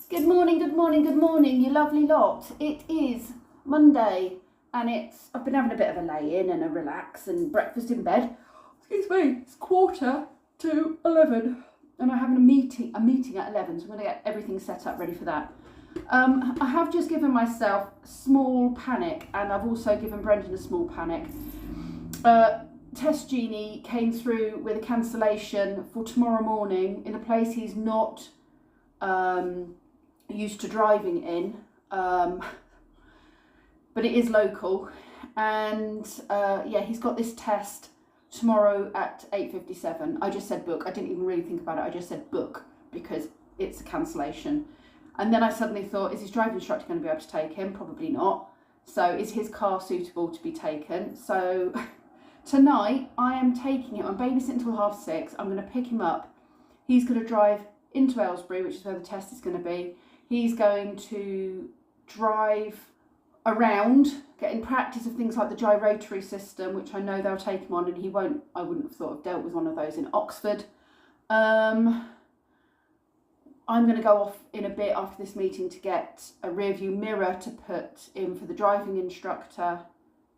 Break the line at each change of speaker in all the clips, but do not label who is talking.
Good morning, good morning, good morning, you lovely lot. It is Monday and I've been having a bit of a lay-in and a relax and breakfast in bed. Excuse me, it's 11:15 and I'm having a meeting at 11, so I'm going to get everything set up ready for that. I have just given myself a small panic and I've also given Brendan a small panic. Test Genie came through with a cancellation for tomorrow morning in a place he's not used to driving in, but it is local, and yeah, he's got this test tomorrow at 8:57. I just said book. I didn't even really think about it. I just said book because it's a cancellation. And then I suddenly thought, is his driving instructor going to be able to take him? Probably not. So is his car suitable to be taken? So tonight I am taking him. I'm babysitting until 6:30. I'm going to pick him up. He's going to drive into Aylesbury, which is where the test is going to be. He's going to drive around, getting practice of things like the gyratory system, which I know they'll take him on, and I wouldn't have thought of dealt with one of those in Oxford. I'm going to go off in a bit after this meeting to get a rear view mirror to put in for the driving instructor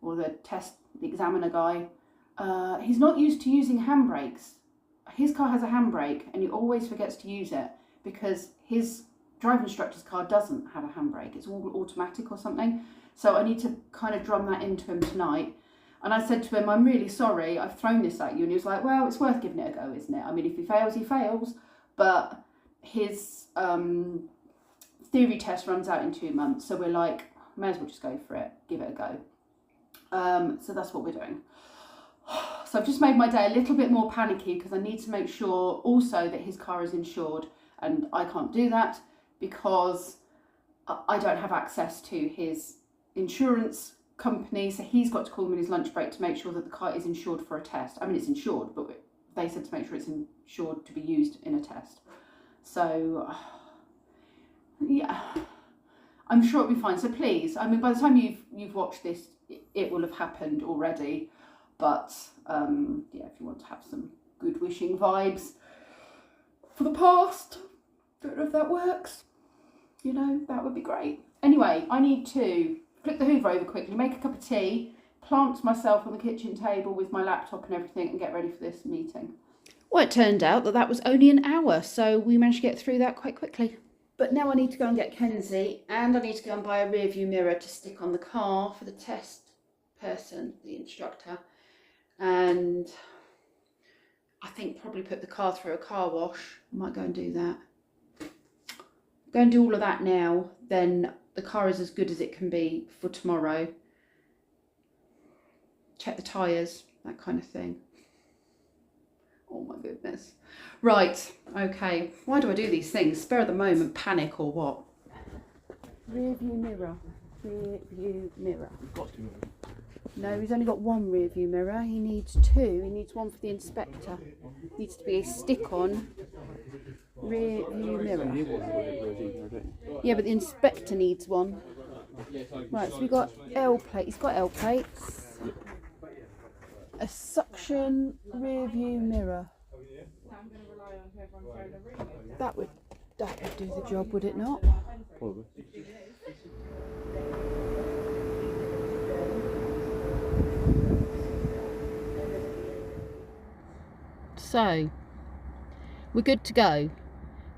or the examiner guy. He's not used to using handbrakes. His car has a handbrake and he always forgets to use it because his driving instructor's car doesn't have a handbrake. It's all automatic or something. So I need to kind of drum that into him tonight. And I said to him, I'm really sorry, I've thrown this at you. And he was like, well, it's worth giving it a go, isn't it? I mean, if he fails, he fails. But his theory test runs out in 2 months. So we're like, may as well just go for it, give it a go. So that's what we're doing. So I've just made my day a little bit more panicky because I need to make sure also that his car is insured, and I can't do that because I don't have access to his insurance company. So he's got to call them in his lunch break to make sure that the car is insured for a test. I mean, it's insured, but they said to make sure it's insured to be used in a test. So yeah, I'm sure it'll be fine. So please, I mean, by the time you've watched this, it will have happened already. But yeah, if you want to have some good wishing vibes for the past, don't know if that works, you know, that would be great. Anyway, I need to flip the hoover over quickly, make a cup of tea, plant myself on the kitchen table with my laptop and everything and get ready for this meeting. Well, it turned out that was only an hour, so we managed to get through that quite quickly. But now I need to go and get Kenzie, and I need to go and buy a rear view mirror to stick on the car for the test person, the instructor. And I think probably put the car through a car wash. I might go and do that. Go and do all of that now, then the car is as good as it can be for tomorrow. Check the tyres, that kind of thing. Oh my goodness. Right, okay. Why do I do these things? Spur of the moment, panic or what? Rear view mirror. Rear view mirror. No, he's only got one rear view mirror. He needs two. He needs one for the inspector. Needs to be a stick-on rear view mirror. Yeah, but the inspector needs one. Right, so we've got L plate. He's got L plates. A suction rear view mirror. That would do the job, would it not?
Probably.
So we're good to go.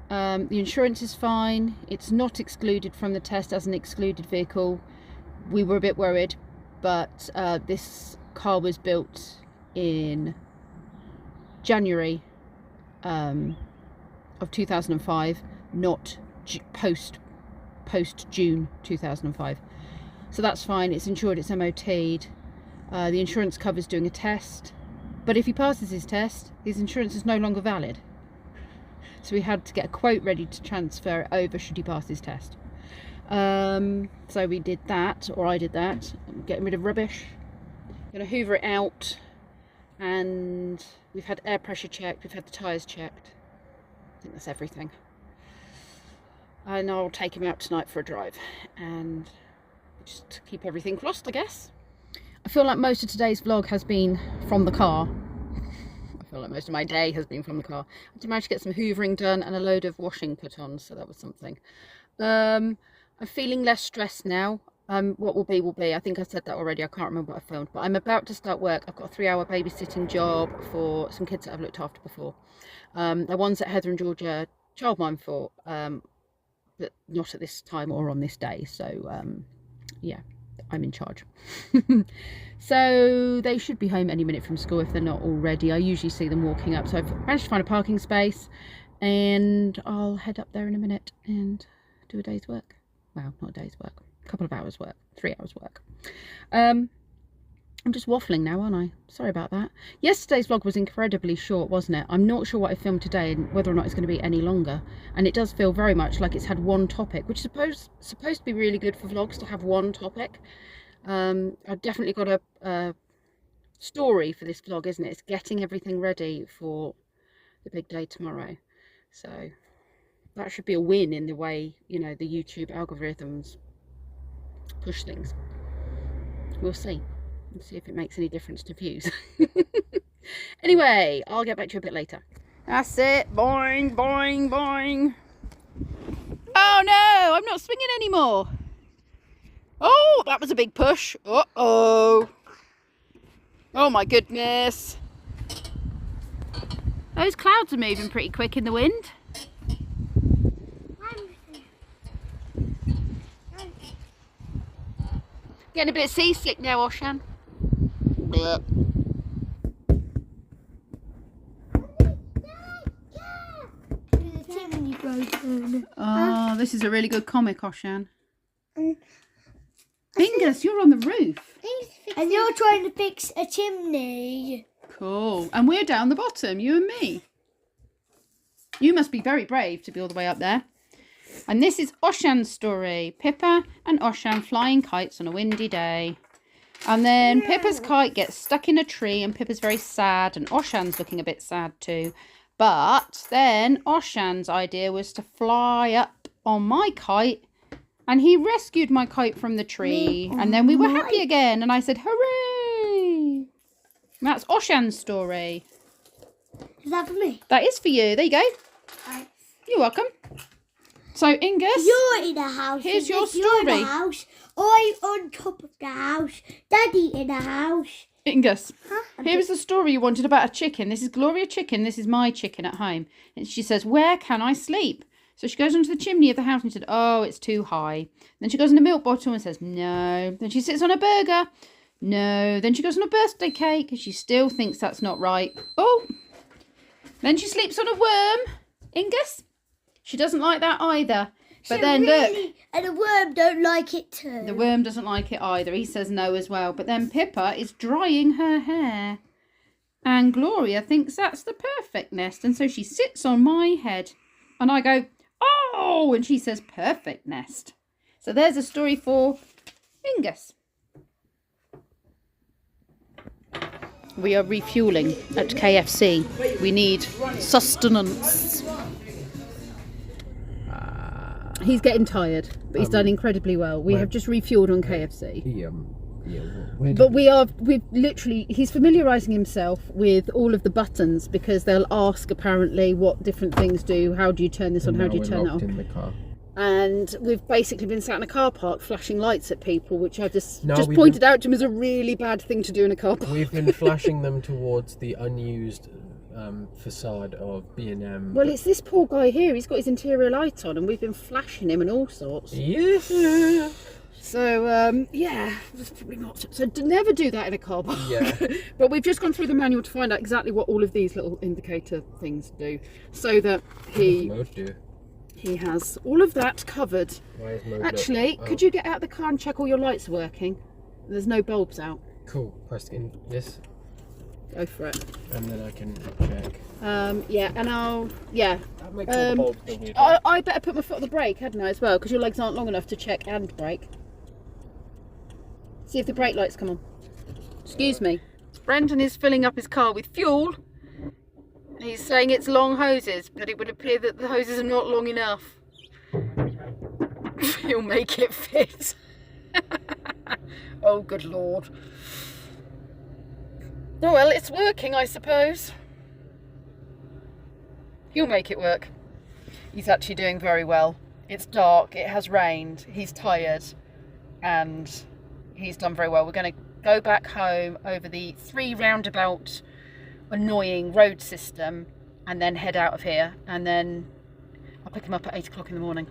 The insurance is fine. It's not excluded from the test as an excluded vehicle. We were a bit worried, but this car was built in January of 2005, not post June 2005. So that's fine. It's insured. It's MOT'd. The insurance covers doing a test. But if he passes his test, his insurance is no longer valid. So we had to get a quote ready to transfer it over should he pass his test. So we did that, or I did that. I'm getting rid of rubbish. I'm going to hoover it out. And we've had air pressure checked. We've had the tyres checked. I think that's everything. And I'll take him out tonight for a drive. And just keep everything crossed, I guess. I feel like most of today's vlog has been from the car. I feel like most of my day has been from the car. I did manage to get some hoovering done and a load of washing put on, so that was something. I'm feeling less stressed now. What will be will be. I think I said that already. I can't remember what I filmed, but I'm about to start work. I've got a 3-hour babysitting job for some kids that I've looked after before. The ones that Heather and Georgia childmind for, but not at this time or on this day. So yeah, I'm in charge. So they should be home any minute from school if they're not already. I usually see them walking up. So I've managed to find a parking space, and I'll head up there in a minute and do a day's work. Well, not a day's work. Couple of hours work, 3 hours work. I'm just waffling now, aren't I? Sorry about that. Yesterday's vlog was incredibly short, wasn't it? I'm not sure what I filmed today and whether or not it's going to be any longer, and it does feel very much like it's had one topic, which is supposed to be really good for vlogs, to have one topic. I've definitely got a story for this vlog, isn't it? It's getting everything ready for the big day tomorrow, so that should be a win in the way, you know, the YouTube algorithms push things. We'll see. We'll see if it makes any difference to views. Anyway, I'll get back to you a bit later. That's it. Boing, boing, boing. Oh no, I'm not swinging anymore. Oh, that was a big push. Uh-oh. Oh my goodness. Those clouds are moving pretty quick in the wind. Getting a bit seasick now, Oshan. Blech. Oh, this is a really good comic, Oshan. Fingers, you're on the roof.
And you're trying to fix a chimney.
Cool. And we're down the bottom, you and me. You must be very brave to be all the way up there. And this is Oshan's story. Pippa and Oshan flying kites on a windy day. And then Pippa's kite gets stuck in a tree and Pippa's very sad, and Oshan's looking a bit sad too. But then Oshan's idea was to fly up on my kite, and he rescued my kite from the tree. And then we were happy again, and I said, hooray! That's Oshan's story.
Is that for me?
That is for you. There you go.
Thanks.
You're welcome. So, Ingus,
you're in a house.
Here's your story.
You're in a house. I'm on top of the house. Daddy in a house.
Ingus,
Huh?
here is the story you wanted about a chicken. This is Gloria chicken. This is my chicken at home. And she says, where can I sleep? So she goes onto the chimney of the house and she said, oh, it's too high. Then she goes in a milk bottle and says, no. Then she sits on a burger. No. Then she goes on a birthday cake and she still thinks that's not right. Oh. Then she sleeps on a worm. Ingus? She doesn't like that either. But then really, look.
And the worm don't like it too.
The worm doesn't like it either. He says no as well. But then Pippa is drying her hair. And Gloria thinks that's the perfect nest. And so she sits on my head. And I go, oh! And she says, perfect nest. So there's a story for Ingus. We are refueling at KFC. We need sustenance. He's getting tired, but he's done incredibly well. We have just refueled on KFC. We've literally, he's familiarising himself with all of the buttons because they'll ask apparently what different things do. How do you turn this on? How do you turn that on?
In the car.
And we've basically been sat in a car park flashing lights at people, which I just pointed out to him as a really bad thing to do in a car park.
We've been flashing them towards the unused facade of B&M.
Well, it's this poor guy here. He's got his interior light on and we've been flashing him and all sorts.
Yeah.
So, yeah, that's probably not. So never do that in a car park.
Yeah.
But we've just gone through the manual to find out exactly what all of these little indicator things do. So that he has all of that covered.
Why is mode
Actually, could you get out of the car and check all your lights are working? There's no bulbs out.
Cool. Press in this.
Go for it.
And then I can check.
Yeah, and
That makes all the bulbs don't need
I better put my foot on the brake, hadn't I, as well? Because your legs aren't long enough to check and brake. See if the brake lights come on. Excuse me. Brendan is filling up his car with fuel. He's saying it's long hoses, but it would appear that the hoses are not long enough. He'll make it fit. Oh, good Lord. Oh, well, it's working, I suppose. He'll make it work. He's actually doing very well. It's dark, it has rained, he's tired, and he's done very well. We're going to go back home over the 3 roundabout annoying road system and then head out of here, and then I'll pick him up at 8 o'clock in the morning.